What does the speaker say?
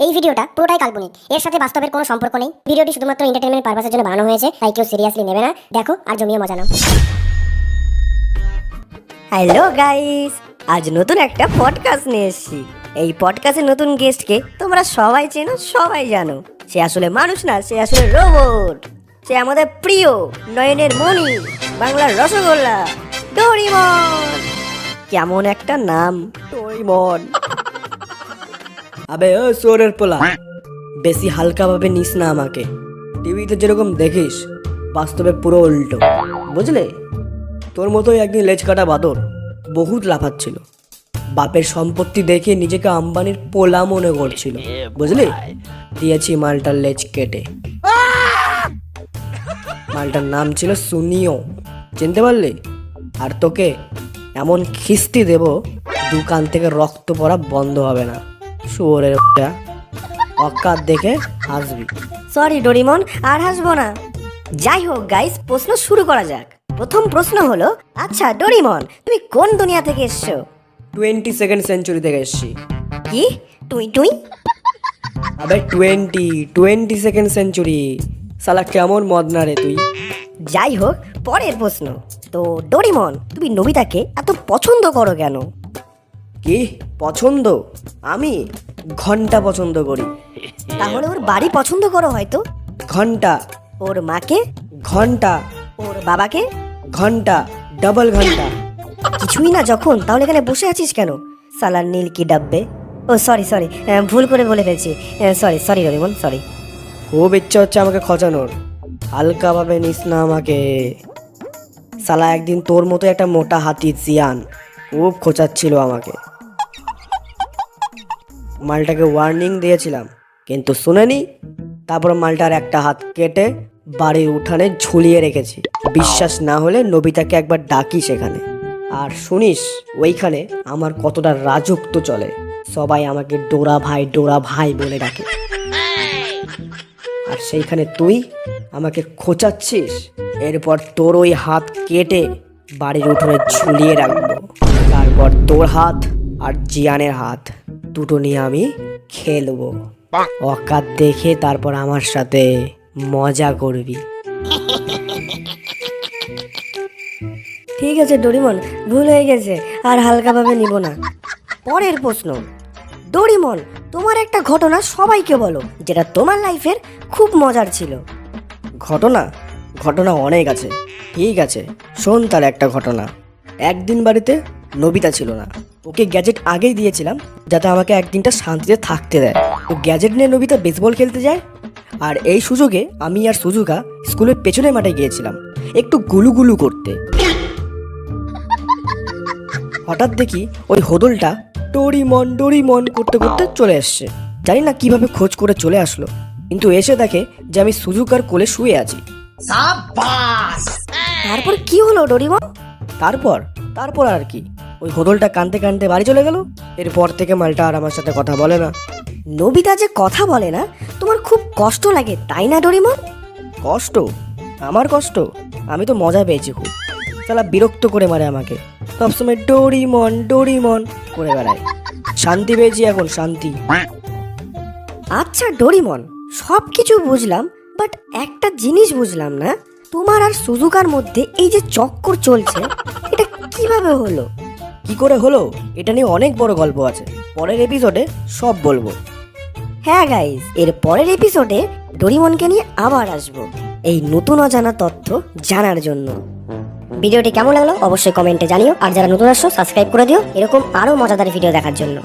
এই ভিডিওটা পুরোটাই কাল্পনিক, এর সাথে বাস্তবের কোনো সম্পর্ক নেই। ভিডিওটি শুধুমাত্র এন্টারটেইনমেন্ট পারপাসের জন্য বানানো হয়েছে, তাই কেউ সিরিয়াসলি নেবে না। দেখো আর জমিয়ে মজা নাও। হ্যালো গাইস, আজ নতুন একটা পডকাস্ট নিয়ে এসেছি। এই পডকাস্টে নতুন গেস্টকে তোমরা সবাই চেনো, সবাই জানো। সে আসলে মানুষ না, সে আসলে রোবট। সে আমাদের প্রিয় নয়নের মণি, বাংলার রসগোল্লা, ডোরিমন। কেমন একটা নাম, ডোরিমন। আবে ও সোরের পোলা, বেশি হালকা ভাবে নিস না আমাকে। টিভিতে যেরকম দেখিস বাস্তবে পুরো উল্টো, বুঝলে? তোর মতোই একদিন লেজ কাটা বাদর বহুত লাফাচ্ছিল, বাপের সম্পত্তি দেখে নিজেকে আম্বানির পোলা মনে করছিল, বুঝলি? দিয়েছি মালটার লেজ কেটে। মালটার নাম ছিল সুনিও, চিনতে পারলি? আর তোকে এমন খিস্তি দেব দোকান থেকে রক্ত পড়া বন্ধ হবে না। শুয়োরের অকাত দেখে হাসবি। সরি ডোরিমন, আর হাসবো না। যাই হোক গাইস, প্রশ্ন শুরু করা যাক। প্রথম প্রশ্ন হলো, আচ্ছা ডোরিমন, তুমি কোন দুনিয়া থেকে এসছো? 22nd সেঞ্চুরি থেকে এসছি। কি টুই টুই? আবে 22nd সেঞ্চুরি। শালা কেমন মদনা রে তুই। যাই হোক, পরের প্রশ্ন। তো ডোরিমন, তুমি নোবিতাকে এত পছন্দ করো কেন? কি পছন্দ? আমি ঘন্টা পছন্দ করি। তাহলে ওর বাড়ি পছন্দ করো হয়তো? ঘন্টা। ওর মাকে? ঘন্টা। ওর বাবাকে? ঘন্টা, ডাবল ঘন্টা। কিছুই না যখন, তাহলে এখানে বসে আছিস কেন? সালার নীল কি ডাব্বে। ও সরি সরি, ভুল করে বলে ফেলছি। Sorry sorry Doraemon, sorry. খুব ইচ্ছা হচ্ছে আমাকে খচানোর, হালকা ভাবে নিস না আমাকে। শালা একদিন তোর মতো একটা মোটা হাতি জিয়ান খুব খোঁচাচ্ছিল আমাকে। মালটাকে ওয়ার্নিং দিয়েছিলাম কিন্তু শুনেনি। তারপর মালটার একটা হাত কেটে বাড়ির উঠানে ঝুলিয়ে রেখেছি। বিশ্বাস না হলে নবিতাকে একবার ডাকি সেখানে, আর শুনিস ওইখানে আমার কতটা রাজত্ব চলে। সবাই আমাকে ডোরা ভাই বলে ডাকে। আর সেইখানে তুই আমাকে খোঁচাচ্ছিস। এরপর তোর ওই হাত কেটে বাড়ির উঠোনে ঝুলিয়ে রাখবো। তারপর তোর হাত আর জিয়ানের হাত দুটো নিয়ে আমি খেলবো। অকাত দেখে তারপর আমার সাথে মজা করবি। ঠিক আছে ডোরিমন, ভুল হয়ে গেছে, আর হালকাভাবে নিব না। পরের প্রশ্ন। ডোরিমন, তোমার একটা ঘটনা সবাইকে বলো, যেটা তোমার লাইফের খুব মজার ছিল। ঘটনা অনেক আছে। ঠিক আছে, শোন তার একটা ঘটনা। একদিন বাড়িতে নবিতা ছিল না। ওকে গ্যাজেট আগেই দিয়েছিলাম যাতে আমাকে একদিনটা শান্তিতে থাকতে দেয়। ও গ্যাজেট নিয়ে নবিতা বেসবল খেলতে যায়, আর এই সুযোগে আমি আর সুজুকা স্কুলের পেছনের মাঠে গিয়েছিলাম একটু গুলুগুলু করতে। হঠাৎ দেখি ওই হোদলটা ডোরিমন করতে করতে চলে আসছে। জানি না কিভাবে খোঁজ করে চলে আসলো, কিন্তু এসে দেখে যে আমি সুজুকার কোলে শুয়ে আছি। তারপর কি হলো ডোরিমন? তারপর আর কি, ওই হোদলটা কানতে কানতে বাড়ি চলে গেল। এরপর থেকে মালটা আর আমার সাথে কথা বলে না। নবিতা যে কথা বলে না, তোমার খুব কষ্ট লাগে তাই না ডোরিমন? কষ্ট? আমার কষ্ট? আমি তো মজা পেয়েছি খুব। শালা বিরক্ত করে মারে আমাকে, সবসময় ডোরিমন করে বেড়ায়। শান্তি পেয়েছি এখন, শান্তি। আচ্ছা ডোরিমন, সব কিছু বুঝলাম, বাট একটা জিনিস বুঝলাম না। তোমার আর সুজুকার মধ্যে এই যে চক্কর চলছে, এটা কিভাবে হলো? কি করে হলো এটা নিয়ে অনেক বড় গল্প আছে, পরের এপিসোডে সব বলবো। হ্যাঁ গাইজ, এর পরের এপিসোডে ডোরিমনকে নিয়ে আবার আসবো এই নতুন অজানা তথ্য জানার জন্য। ভিডিওটি কেমন লাগলো অবশ্যই কমেন্টে জানিও, আর যারা নতুন আসছো সাবস্ক্রাইব করে দিও এরকম আরো মজাদার ভিডিও দেখার জন্য।